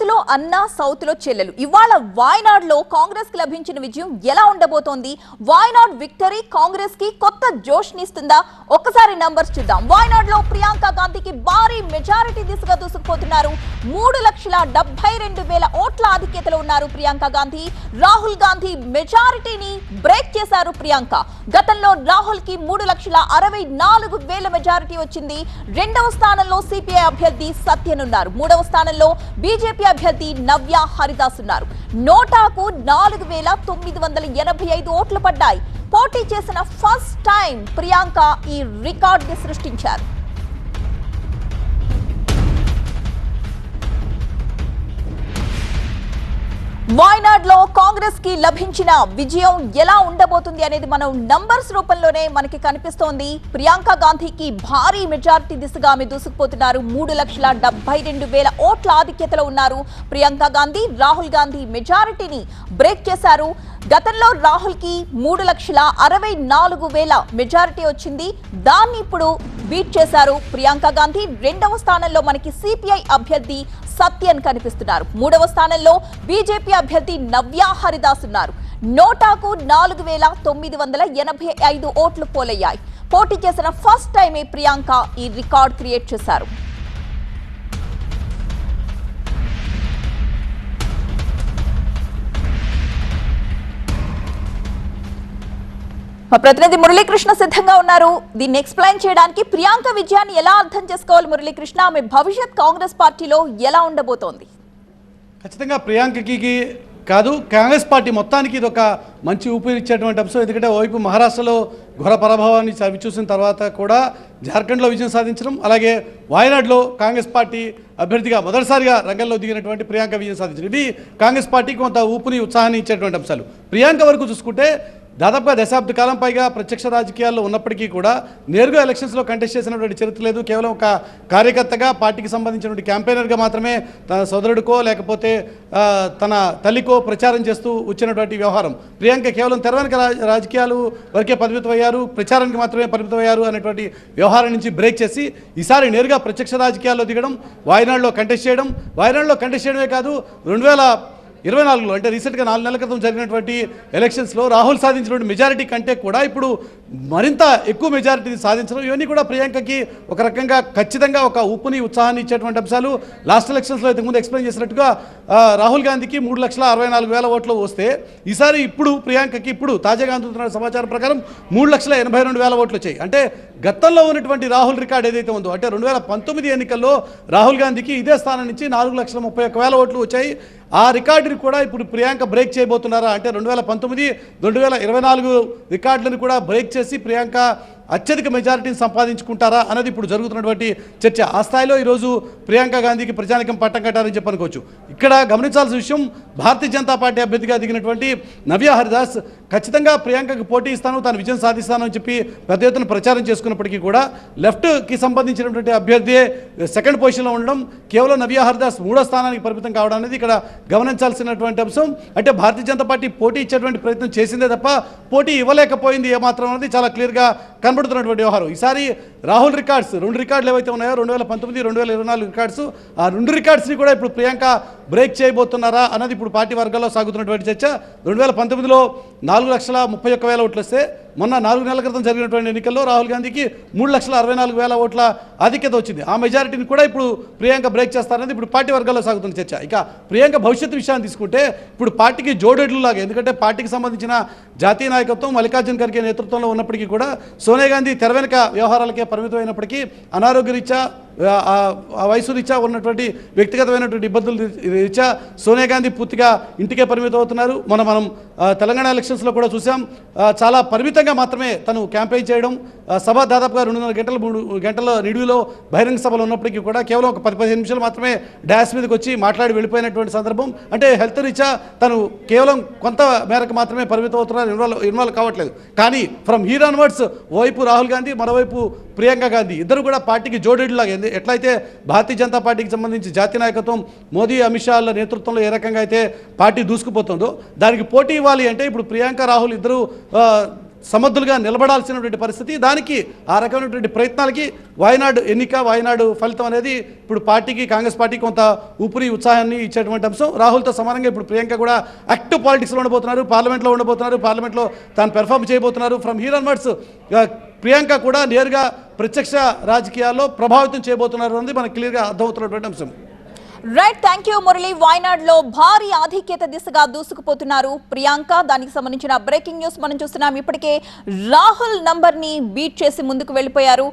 లో అన్న సౌత్ లో చెల్లెలు ఇవాళ వాయనాడ్ లో కాంగ్రెస్ కి లభించిన విజయం ఎలా ఉండబోతోంది? వాయనాడ్ విక్టరీ కాంగ్రెస్ కి కొత్త జోష్ నిస్తుందా? ఒక్కసారి నంబర్స్ చూద్దాం. వాయనాడ్ లో ప్రియాంక గాంధీకి భారీ మెజారిటీ దిశగా దూసుకుపోతున్నారు. 3,72,000 ఓట్ల ఆధిక్యతలో ఉన్నారు ప్రియాంక గాంధీ. రాహుల్ గాంధీ మెజారిటీని బ్రేక్ చేశారు ప్రియాంక. గతంలో రాహుల్ కి 3,64,000 మెజారిటీ వచ్చింది. రెండవ స్థానంలో సిపిఐ అభ్యర్థి సత్యన్ ఉన్నారు. మూడవ స్థానంలో బీజేపీ అభ్యర్థి నవ్య హరిదాస్ ఉన్నారు. నోటాకు 4,985 ఓట్లు పడ్డాయి. పోటీ చేసిన ఫస్ట్ టైం ప్రియాంక ఈ రికార్డ్ ని సృష్టించారు. వాయనాడ్ లో కాంగ్రెస్ కి లభించిన విజయం ఎలా ఉండబోతుంది అనేది మనం నంబర్స్ రూపంలోనే మనకి కనిపిస్తోంది. ప్రియాంక గాంధీకి భారీ మెజారిటీ దిశగా ఆమె దూసుకుపోతున్నారు. 3,72,000 ఓట్ల ఆధిక్యతలో ఉన్నారు ప్రియాంక గాంధీ. రాహుల్ గాంధీ మెజారిటీని బ్రేక్ చేశారు. గతంలో రాహుల్ కి 3,64,000 మెజారిటీ వచ్చింది. దాన్ని ఇప్పుడు బీట్ చేశారు ప్రియాంక గాంధీ. రెండవ స్థానంలో మనకి సిపిఐ అభ్యర్థి సత్యన్ కనిపిస్తున్నారు. మూడవ స్థానంలో బీజేపీ అభ్యర్థి నవ్య హరిదాస్ ఉన్నారు. నోటాకు 4,985 ఓట్లు పోలయ్యాయి. పోటీ చేసిన ఫస్ట్ టైమే ప్రియాంక ఈ రికార్డ్ క్రియేట్ చేశారు. మా ప్రతినిధి మురళీకృష్ణ సిద్ధంగా ఉన్నారు దీన్ని ఎక్స్ప్లెయిన్ చేయడానికి. ప్రియాంక విజయాన్ని ఎలా అర్థం చేసుకోవాలి మురళీకృష్ణ? ఆమె భవిష్యత్ కాంగ్రెస్ పార్టీలో ఎలా ఉండబోతోంది? ఖచ్చితంగా ప్రియాంకకి కాదు, కాంగ్రెస్ పార్టీ మొత్తానికి ఇది ఒక మంచి ఊపిరిచ్చేటువంటి అంశం. ఎందుకంటే ఓవైపు మహారాష్ట్రలో ఘోర పరాభవాన్ని చవిచూసిన తర్వాత కూడా జార్ఖండ్లో విజయం సాధించడం, అలాగే వాయనాడ్లో కాంగ్రెస్ పార్టీ అభ్యర్థిగా మొదటిసారిగా రంగంలో దిగినటువంటి ప్రియాంక విజయం సాధించడం, ఇవి కాంగ్రెస్ పార్టీకి కొంత ఊపిరి ఉత్సాహాన్ని ఇచ్చేటువంటి అంశాలు. ప్రియాంక వరకు చూసుకుంటే దాదాపుగా దశాబ్ద కాలం పైగా ప్రత్యక్ష రాజకీయాల్లో ఉన్నప్పటికీ కూడా నేరుగా ఎలక్షన్స్లో కంటెస్ట్ చేసినటువంటి చరిత్ర లేదు. కేవలం ఒక కార్యకర్తగా పార్టీకి సంబంధించినటువంటి క్యాంపెయినర్గా మాత్రమే తన సోదరుడికో లేకపోతే తన తల్లికో ప్రచారం చేస్తూ వచ్చినటువంటి వ్యవహారం. ప్రియాంక కేవలం తెర వెనుక రాజకీయాలు వరకే పరిమితమయ్యారు, ప్రచారానికి మాత్రమే పరిమితమయ్యారు అనేటువంటి వ్యవహారం నుంచి బ్రేక్ చేసి ఈసారి నేరుగా ప్రత్యక్ష రాజకీయాల్లో దిగడం, వాయనాడ్లో కంటెస్ట్ చేయడం. వాయనాడ్లో కంటెస్ట్ చేయడమే కాదు, 2024లో అంటే రీసెంట్గా 4 నెలల క్రితం జరిగినటువంటి ఎలక్షన్స్లో రాహుల్ సాధించినటువంటి మెజారిటీ కంటే కూడా ఇప్పుడు మరింత ఎక్కువ మెజారిటీ సాధించడం, ఇవన్నీ కూడా ప్రియాంకకి ఒక రకంగా ఖచ్చితంగా ఒక ఊపుని ఉత్సాహాన్ని ఇచ్చేటువంటి అంశాలు. లాస్ట్ ఎలక్షన్స్లో ఇంతకుముందు ఎక్స్ప్లెయిన్ చేసినట్టుగా రాహుల్ గాంధీకి 3,64,000 ఓట్లు వస్తే ఈసారి ఇప్పుడు ప్రియాంకకి ఇప్పుడు తాజాగా అందుతున్న సమాచారం ప్రకారం 3,82,000 ఓట్లు వచ్చాయి. అంటే గతంలో ఉన్నటువంటి రాహుల్ రికార్డ్ ఏదైతే ఉందో, అంటే 2019 ఎన్నికల్లో రాహుల్ గాంధీకి ఇదే స్థానం నుంచి 4,31,000 ఓట్లు వచ్చాయి. ఆ రికార్డుని కూడా ఇప్పుడు ప్రియాంక బ్రేక్ చేయబోతున్నారా అంటే 2019, 2024 రికార్డులను కూడా బ్రేక్ చేసి ప్రియాంక అత్యధిక మెజారిటీని సంపాదించుకుంటారా అన్నది ఇప్పుడు జరుగుతున్నటువంటి చర్చ. ఆ స్థాయిలో ఈరోజు ప్రియాంక గాంధీకి ప్రజానికం పట్టం కట్టారని చెప్పనుకోవచ్చు. ఇక్కడ గమనించాల్సిన విషయం, భారతీయ జనతా పార్టీ అభ్యర్థిగా దిగినటువంటి నవ్య హరిదాస్ ఖచ్చితంగా ప్రియాంకకు పోటీ ఇస్తాను, తాను విజయం సాధిస్తాను అని చెప్పి పెద్ద ఎత్తున ప్రచారం చేసుకున్నప్పటికీ కూడా లెఫ్ట్కి సంబంధించినటువంటి అభ్యర్థి సెకండ్ పొజిషన్లో ఉండడం, కేవలం నవ్య హరిదాస్ 3వ స్థానానికి పరిమితం కావడం అనేది ఇక్కడ గమనించాల్సినటువంటి అంశం. అంటే భారతీయ జనతా పార్టీ పోటీ ఇచ్చేటువంటి ప్రయత్నం చేసిందే తప్ప పోటీ ఇవ్వలేకపోయింది ఏమాత్రం అనేది చాలా క్లియర్గా కనబడుతున్నటువంటి వ్యవహారం. ఈసారి రాహుల్ రికార్డ్స్ 2 రికార్డులు ఏవైతే ఉన్నాయో 2019, 2024 రికార్డ్స్, ఆ 2 రికార్డ్స్ని కూడా ఇప్పుడు ప్రియాంక బ్రేక్ చేయబోతున్నారా అన్నది ఇప్పుడు పార్టీ వర్గాల్లో సాగుతున్నటువంటి చర్చ. 2019లో 4,31,000 ఓట్లు వస్తే మొన్న 4 నెలల క్రితం జరిగినటువంటి ఎన్నికల్లో రాహుల్ గాంధీకి 3,64,000 ఓట్ల ఆధిక్యత వచ్చింది. ఆ మెజారిటీని కూడా ఇప్పుడు ప్రియాంక బ్రేక్ చేస్తారనేది ఇప్పుడు పార్టీ వర్గాల్లో సాగుతున్న చర్చ. ఇక ప్రియాంక భవిష్యత్తు విషయాన్ని తీసుకుంటే ఇప్పుడు పార్టీకి జోడెడ్లు లాగా, ఎందుకంటే పార్టీకి సంబంధించిన జాతీయ నాయకత్వం మల్లికార్జున్ ఖర్గే నేతృత్వంలో ఉన్నప్పటికీ కూడా సోనియా గాంధీ తెర వెనుక వ్యవహారాలకే పరిమితమైనప్పటికీ అనారోగ్య రీత్యా వయసు రీత్యా ఉన్నటువంటి వ్యక్తిగతమైనటువంటి ఇబ్బందుల రీత్యా సోనియా గాంధీ పూర్తిగా ఇంటికే పరిమితం అవుతున్నారు. మనం తెలంగాణ ఎలక్షన్స్లో కూడా చూసాం, చాలా పరిమితంగా మాత్రమే తను క్యాంపెయిన్ చేయడం. సభ దాదాపుగా 2.5 గంటలు 3 గంటల నిడివిలో బహిరంగ సభలు ఉన్నప్పటికీ కూడా కేవలం ఒక 10-15 నిమిషాలు మాత్రమే డాష్ మీదకి వచ్చి మాట్లాడి వెళ్ళిపోయినటువంటి సందర్భం. అంటే హెల్త్ రీత్యా తను కేవలం కొంత మేరకు మాత్రమే పరిమితం అవుతున్నారు, ఇన్వాల్వ్ కావట్లేదు. కానీ ఫ్రమ్ హీర్ ఆన్వర్డ్స్ ఓవైపు రాహుల్ గాంధీ, మరోవైపు ప్రియాంక గాంధీ ఇద్దరు కూడా పార్టీకి జోడెడ్లాగా, ఎట్లయితే భారతీయ జనతా పార్టీకి సంబంధించి జాతీయ నాయకత్వం మోదీ, అమిత్ షాల నేతృత్వంలో ఏ రకంగా అయితే పార్టీ దూసుకుపోతుందో దానికి పోటీ ఇవ్వాలి అంటే ఇప్పుడు ప్రియాంక, రాహుల్ ఇద్దరు సమర్థులుగా నిలబడాల్సినటువంటి పరిస్థితి. దానికి ఆ రకమైనటువంటి ప్రయత్నాలకి వాయనాడు ఎన్నిక, వాయనాడు ఫలితం అనేది ఇప్పుడు పార్టీకి, కాంగ్రెస్ పార్టీకి కొంత ఊపిరి ఉత్సాహాన్ని ఇచ్చేటువంటి అంశం. రాహుల్తో సమానంగా ఇప్పుడు ప్రియాంక కూడా యాక్టివ్ పాలిటిక్స్లో ఉండబోతున్నారు, పార్లమెంట్లో ఉండబోతున్నారు, పార్లమెంట్లో తాను పెర్ఫామ్ చేయబోతున్నారు. ఫ్రమ్ హియర్ ఆన్వర్డ్స్ ప్రియాంక కూడా నేరుగా ప్రత్యక్ష రాజకీయాల్లో ప్రభావితం చేయబోతున్నారు అనేది మనకు క్లియర్గా అర్థమవుతున్నటువంటి అంశం. Right, thank you Murali. Wayanad లో భారీ ఆధిక్యత దిశగా దూసుకుపోతున్నారు ప్రియాంక. దానికి సంబంధించిన బ్రేకింగ్ న్యూస్ మనం చూస్తున్నాం. ఇప్పటికే రాహుల్ నంబర్ ని బీట్ చేసి ముందుకు వెళ్ళిపోయారు.